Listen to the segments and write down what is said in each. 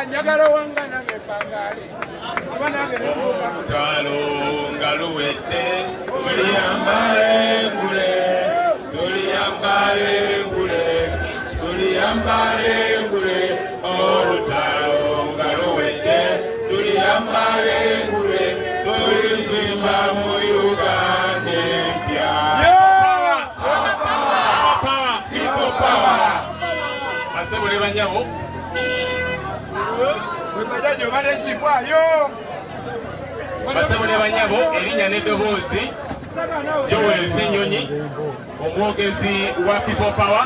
njagala wangana ngepangale Talo ngaluwete tuliyambale ngule tuliyambale ngule tuliyambale ngule olutalo ngaluwete tuliyambale ngule tulizimba mu Uganda empya people power asebule banyabo basebule banyabo erinnya n'eddoboozi Joel Ssenyonyi omwogezi wa people power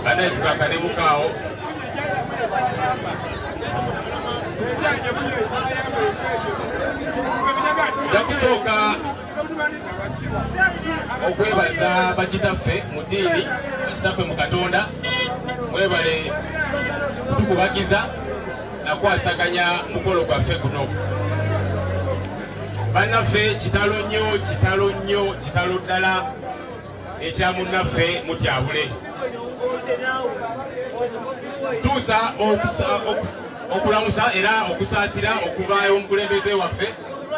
banaye tukakademukaawo jakusooka okwebaza bakitaffe mu ddiini bakitaffe mu Katonda mwebale kutukubagiza nakwasaganya mukolo gwaffe guno bannaffe kitalo kitalo ddala ekya munnaffe mutyabule tuusa okulamusa era okusaasira okuvaayo omukulembeze waffe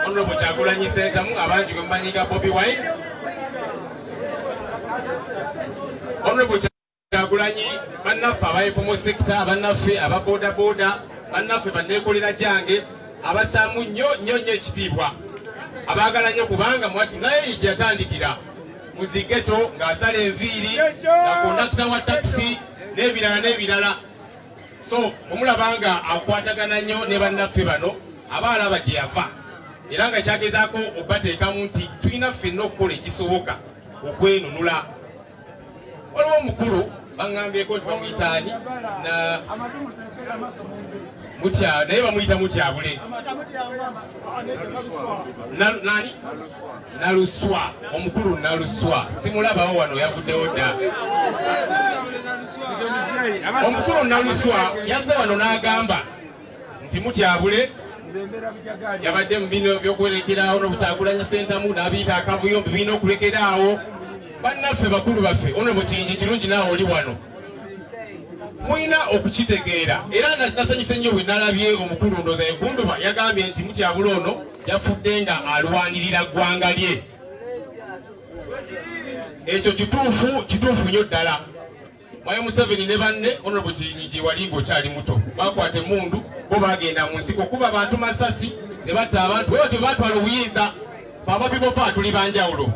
Honorable Kyagulanyi Ssentamu abangi gwe mumanyiga Bobi Wine. Honorable Kyagulanyi bannaffe abainfomo sector bannaffe ababodaboda bannaffe banneekolera jange abasaamu nnyo ekitiibwa abaagala nnyo kubanga mwati naye yatandikira muzigeto ng'asala enviiri nga kondakita wa takisi n'ebirala so omulabanga akwatagana nnyo ne bannaffe bano abaalaba gye yava era nga kyagezaako obateekamu nti tulina ffenna okukola ekisoboka okwenunula. Waliwo omukulu baŋŋambyeko nti bamuyitaani naye bamuyita mutyabule nani Naluswa omukulu Naluswa simulabawo wano yavuddewo dda omukulu Naluswa yazze wano n'agamba nti mutyabule yabadde mu bino by'okwerekeraawo n'Obutagulanyi Ssentamu n'abiyita akavuyo birina okulekeraawo bannaffe bakulu baffe Honorable Kiyingi kirungi naawe oli wano mulina okukitegeera era nasanyuse nnyo bwe nalabye omukulu Ndooza Enkunduba yagambye nti mutyabule ono yafudde nga alwanirira ggwanga lye. Ekyo kituufu nnyo ddala. Mwaye Museveni ne banne Honorable Kiyingi wali ng'okyali muto bakwata emmundu bo bagenda mu nsiko kuba abantu masasi ne batta abantu bwe batyo batwala obuyinza aba people power tuli banjawulo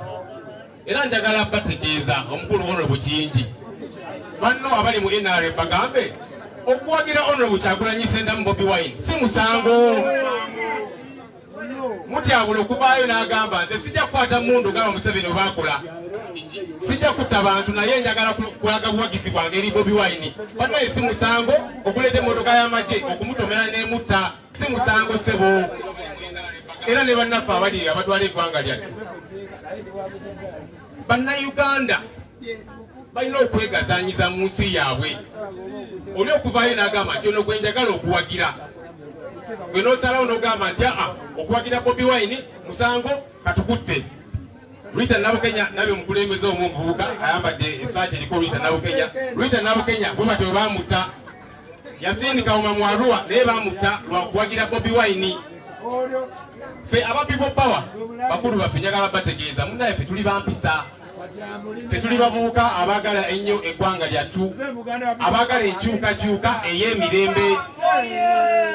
era njagala bategeeza omukulu Honorable Kiyingi banno abali mu NRM bagambe okuwagira Honorable Kyagulanyi Ssentamu Bobi Wine si musango mutyabula okuvaayo n'agamba nze sijja kukwata mundu gaba Museveni obaakola sijja kutta bantu naye njagala kulaga buwagizi bwange eri Bobi Wine bannaye si musango okuleeta emmotoka y'amagye okumutomera n'emutta si musango sebo era ne bannaffe abali abatwala eggwanga lyattu bannayuganda balina okwegazaanyiza mu nsi yaabwe oli okuvaayo n'agamba nti ono gwe njagala okuwagira gwe n'osalawo n'ogamba nti okuwagira Bobi Wine musango katukutte. Rita Nabukenya nabyo omukulembeze omuvubuka ayambadde esaati eriko Rita Nabukenya bwe batyo baamutta yasindika mu Arua naye baamutta lwa kuwagira Bobi Wine. Ffe aba people power bakulu baffe njagala bategeeza munnaye ffe tuli bampisa ffe tuli bavubuka abaagala ennyo eggwanga lyattu abaagala enkyukakyuka ey'emirembe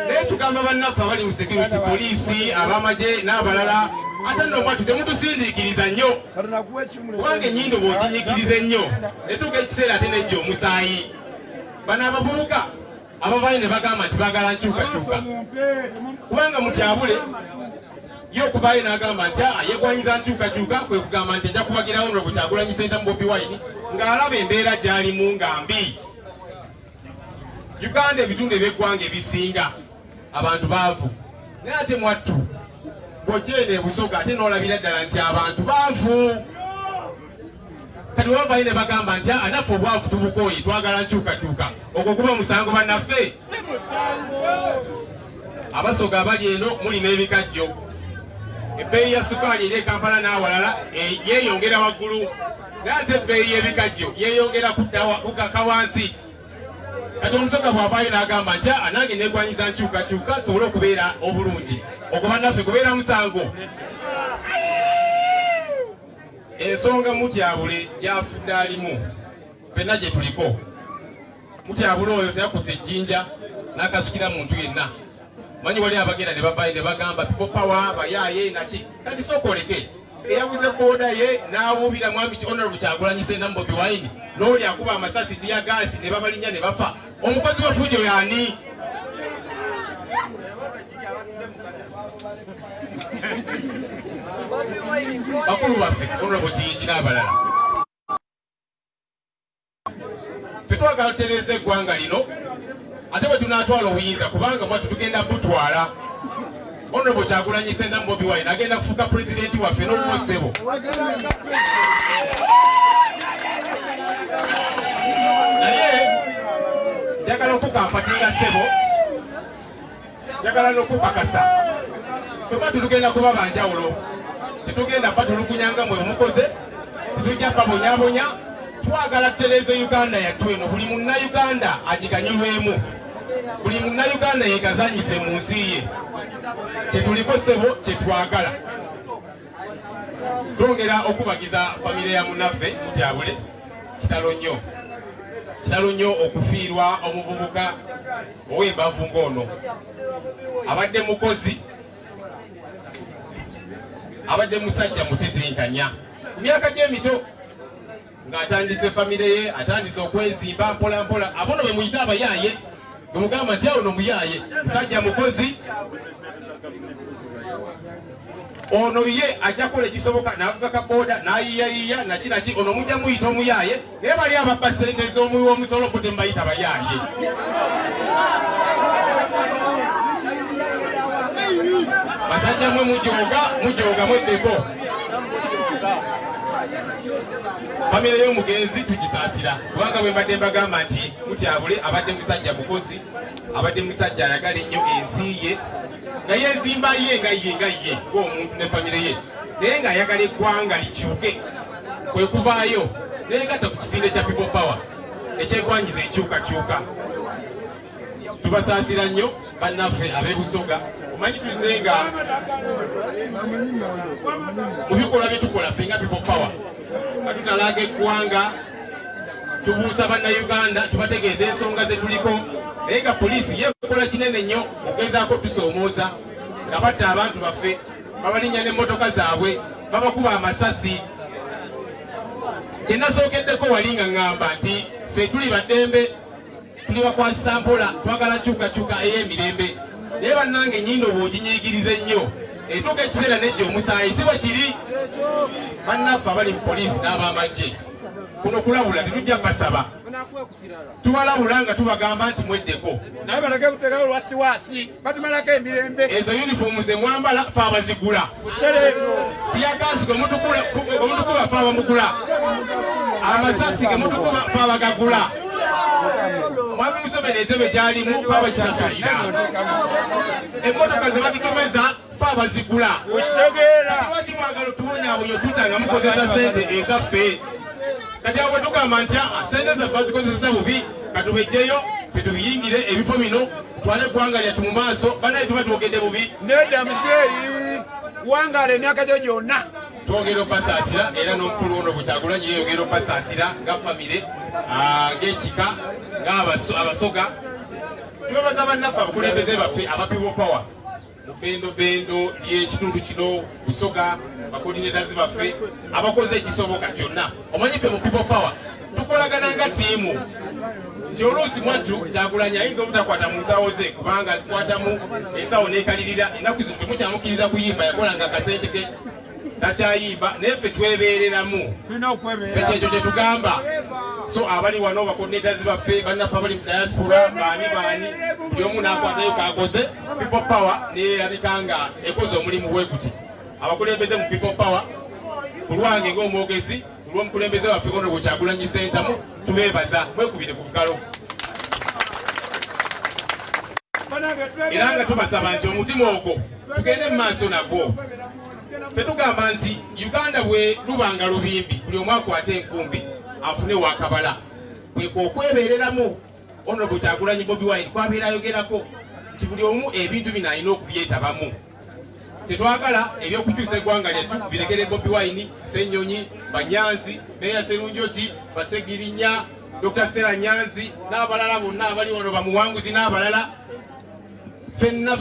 naye tugamba bannaffe abali mu security poliisi ab'amagye n'abalala ate nno mwatu temutusindiikiriza nnyo kubanga ennyindo bw'oginyigiriza ennyo netuuka ekiseera ate nejja omusaayi bano abavubuka abavaayo ne bagamba nti baagala nkyukakyuka kubanga mutyabule ye okuvaayo n'agamba nti yegwanyiza nkyukakyuka kwe kugamba nti ajja kuwagirawo Honorable Kyagulanyi Ssentamu Bobi Wine ng'alaba embeera gy'alimu nga mbi. Uganda ebitundu eby'eggwanga ebisinga abantu baavu naye ate mwattu bw'ogyenda ebusoga ate n'olabira ddala nti abantu baavu kati wavaayo ne bagamba nti naffe obwavu tubukooye twagala nkyukakyuka ogwo kuba musango bannaffe abasoga abali eno mulina ebikajjo ebbeeyi ya sukaali eri e Kampala n'awalala yeeyongera waggulu ngate ebbeeyi y'ebikajjo yeeyongera kukaka wansi. Kati omusoga bw'avaayo n'agamba nti nange neegwanyiza nkyukakyuka sobole okubeera obulungi. Ogwo bannaffe kubeera musango. Ensonga Mutyabule gy'afudde alimu ffenna gye tuliko. Mutyabule oyo teyakutte ejjinja n'akasukira muntu yenna. Manyi wali abagenda ne babaye ne bagamba people power bayaaye naki. Kati sooka oleke eyaguze kooda ye n'awuubira mwami Honorable Kyagulanyi Ssentamu Bobi Wine n'oli akuba amasasi tiya gaasi ne babalinnya ne bafa. Omukozi w'effujjo y'ani? Bakulu baffe Honorable Kiyingi n'abalala. Ffe twagala tutereeza eggwanga lino ate bwe tunaatwala obuyinza kubanga mwatu tugenda butwala. Honorable Kyagulanyi Ssentamu Bobi Wine agenda kufuuka pulezidenti waffe n'obuwosebo. Naye njagala okukampatinga ssebo, njagala n'okukakasa tubatu tugenda kuba banjawulo. Tetugenda batulugunyanga mwe mukoze, tetujja babonyabonya. Twagala tutereeze Uganda yattu eno, buli munnayuganda agiganyulwemu, buli munnayuganda yeegazanyize mu nsi ye. Kyetuliko ssebo kyetwagala. Twongera okubagiza famire ya munnaffe Mutyabule. Kitalo nnyo okufiirwa omuvubuka ow'embavu ng'ono. Abadde mukozi, abadde musajja mutetenkanya myaka gye mito ng'atandise famire ye, atandise okwezimba mpola mpola. Abono be muyita abayaaye, bemugamba nti ono muyaaye, musajja mukozi. Ono ye ajja kukola ekisoboka n'avuga kaboda n'ayiyayiya nakinaki. Ono mujja muyita omuyaaye, naye bali ababba ssente z'omuwi w'omusolo mpote mbayita abayaaye. Basajja mwe mujooga mweddeko. Famire y'omugenzi tugisaasira kubanga bwe mbadde mbagamba nti Mutyabule abadde musajja mukozi, abadde musajja ayagala ennyo ensi ye, nga yeezimba ye nga ye ng'omuntu ne famire ye, naye ng'ayagala eggwanga likyuke. Kwe kuvaayo n'egatta ku kisinde kya people power ekyegwanyiza enkyukakyuka. Tubasaasira nnyo bannaffe ab'ebusoga. Omanyi tuze nga mu bikolwa bye tukola ffe nga people power nga tutalaaga eggwanga, tubuusa bannayuganda, tubategeeza ensonga ze tuliko. Naye nga poliisi yekola kinene nnyo okugezaako tusoomooza nga batta abantu baffe, babalinnya n'emmotoka zaabwe, babakuba amasasi. Kye nasookeddeko wali nga ŋŋamba nti ffe tuli baddembe, tuli bakwasisa mpola, twagala kyukakyuka ey'emirembe. Naye bannange ennyindo bw'oginyiigiriza ennyo etuuka ekiseera nejja omusaayi, si bwe kiri. Bannaffe abali mu poliisi n'ab'amagye, kuno kulabula tetujja basaba, tubalabula nga tubagamba nti mweddeko. Naye balage kuteekayo lwasiwaasi batumalako emirembe. Ezo yunifoomu ze mwambala ffe abazigula. Tiyagaasi ge mutukuba ffe abamugula. Amasasi ge mutukuba ffe abagagula. Mwami Museveni entebe gy'alimu ffe abakisasulira. Emmotoka ze batukemeza ffe abazigula. Lwaki mwagala otubonyaabonya otutta mukozesa ssente ezaffe? Kati awo tugamba nti ssente zaffe bazikozesa bubi, katubejjeyo ffe tubiyingire ebifo bino twale eggwanga lyattu mu maaso. Banaye tuba twogedde bubi. Nedda muzeeyi wangaala emyaka gyo gyonna. Twogera opasaasira era n'omukulu ono Kyagulanyi yeeyogera opasaasira nga famire, ng'ekika, ng'abasoga. Twebaza bannaffe abakulembeze baffe aba people power mu bendo ly'ekitundu kino, Busoga, bakoordinators baffe abakoze ekisoboka kyonna. Omanyi ffe mu people power tukolagana nga ttiimu nti oluusi mwattu Kyagulanyi ayinza obutakwata mu nsawo ze kubanga azikwatamu ensawo n'ekalirira. Ennaku zino temukyamukkiriza kuyimba, yakolanga akasente ke takyayimba, naye ffe twebeereramu. Ffe kyekyo kye tugamba. So abali wano bakoordinators baffe, bannaffe abali mu diaspora, baani buli omu n'akwatayo k'akoze. People power neerabika nga ekoze omulimu bwe guti. Abakulembeze mu people power ku lwange ng'omwogezi, ku lw'omukulembeze waffe Honorable Kyagulanyi Ssentamu, tubeebaza mwekubire ku bukalo. Era nga tubasaba nti omutima ogwo tugende mu maaso nagwo. Fetugamba nti Uganda bwe lubanga lubimbi buli omu akwate enkumbi afune wakabala bweko okwebereramu ono Kyagulanyi Bobi Wine kwabeera ayogerako nti buli omu ebintu bino alina okubyetabamu. Tetwagala ebyokukyusa eggwanga lyattu birekere Bobi Wine, Ssenyonyi, Banyanzi, Meya Sserunjogi, Basegirinya, Dr. Sera Nyanzi n'abalala bonna abali wano bamuwanguzi n'abalala fenna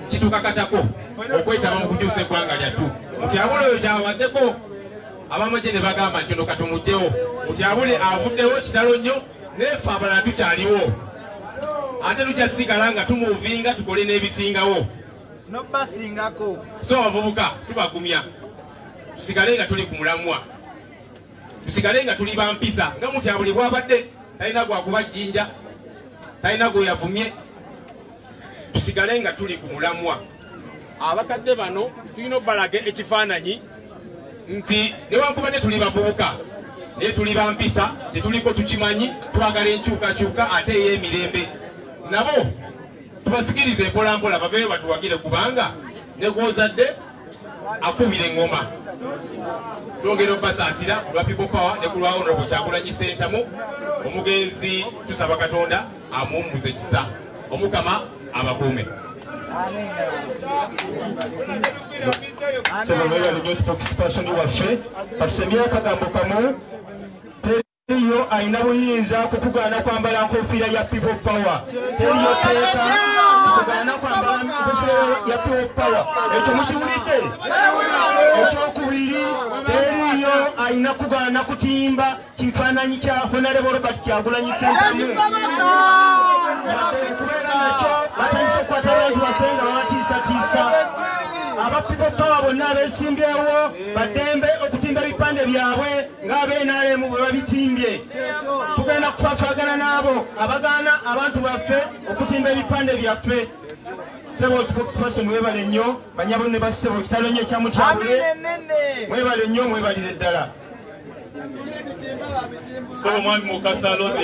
kitukakatako okwetaba mu kukyusa eggwanga lyattu. Mutyabule oyo kyabaddeko abamagye ne bagamba nti ono katumugyewo. Mutyabule avuddewo kitalo nnyo nefe abalala tukyaliwo. Ate tujja sigala nga tumuvinga tukole n'ebisingawo. So abavubuka tubagumya tusigale nga tuli ku mulamwa, tusigale nga tuli bampisa nga Mutyabule bwabadde talina gwakubajjinja, talina gwe yavumye. Tusigale nga tuli ku mulamwa. Abakadde bano tulina obbalage ekifaananyi nti newankubadde tuli bavubuka naye tuli bampisa, tetuliko tukimanyi, twagala enkyukakyuka ate ey'emirembe. Nabo tubasikirize mpolampola baveeyo batuwagire kubanga ne gw'ozadde akubira engoma. Twongera obbasaasira ku lwa People Power ne ku lwa Honorable Kyagulanyi Ssentamu. Omugenzi tusaba Katonda amuwummuze ekisa, Omukama abakuume. Sebamwera nyo spokesperson waffe atusemye akagambo kamu teriyo alina buyinza kukugaana kwambala nkofiira ya People Power. Teriyo teeka kukugaana kwambala nkofiira ya People Power. Ekyo mukiwulidde? Ekyokubiri, teriyo alina kugaana kutimba kifaananyi kya Honorable Robert Kyagulanyi Ssentamu. Kubeera nakyo batandise okukwata abantu baffe nga babatiisatiisa. Aba People Power bonna abeesimbyewo baddembe okutimba ebipande byabwe ng'ab'NRM bwe babitimbye. Tugenda kufaafagana n'abo abagaana abantu baffe okutimba ebipande byaffe. Sebo spokesperson mwebale nnyo, banyabo ne bassebo kitalo nnyo ekya Mutyabule. Mwebale nnyo, mwebalire ddala. Sebo mwami Mukasa Lozi.